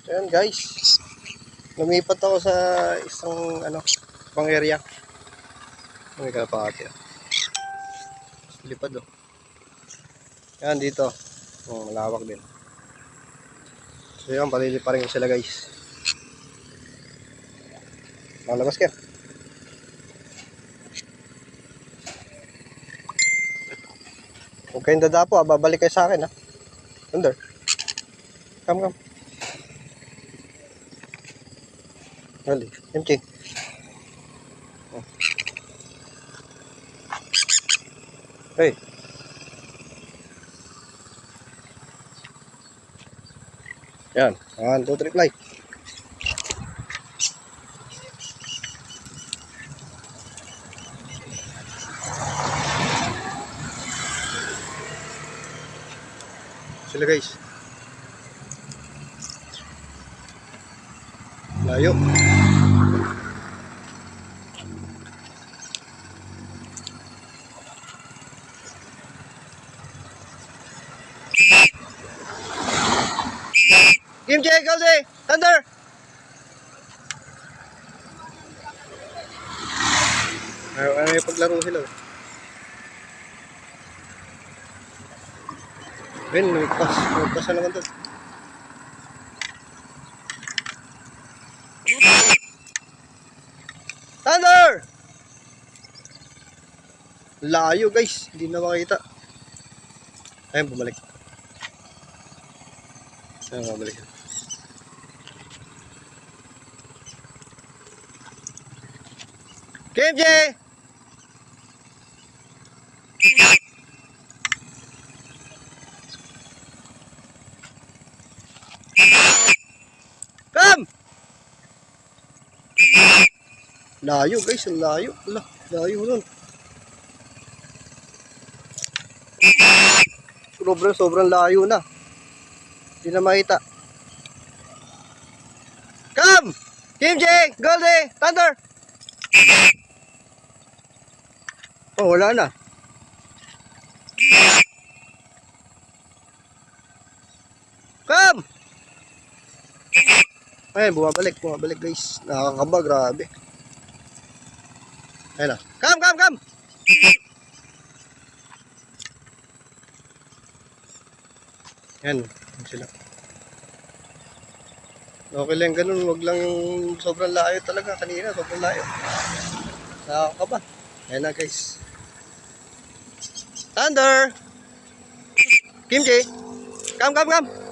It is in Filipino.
Ayan guys, lumipat ako sa isang pang area. May kalapati. Lipad oh. Ayan dito. Malawak din. So yan, paliliparin ko sila guys. Malabas ka. Huwag kayong dadapo babalik kayo sa akin Thunder. Come. Hali, empty. Hey. Yan, 1, 2, 3, fly. Sila guys. Layo. Game check, Goldie! Thunder! May paglaro sila. Ben, may pass na naman doon. Thunder! Layo guys, hindi na makita. Ayun, bumalik. Ayun, bumalik. KMJ! Come! Layo guys, layo. Layo nun. Sobrang layo na. Hindi na makita. Come! KMJ! Goldie! Thunder! Oh, wala na. Come! Ayun, bumabalik guys. Nakakaba, grabe. Ayun na. Come! Yan, sila. Okay lang ganun, wag lang yung sobrang layo talaga. Kanina, sobrang layo. Nakakaba. Ayun na guys. Thunder! Kimchi! Come!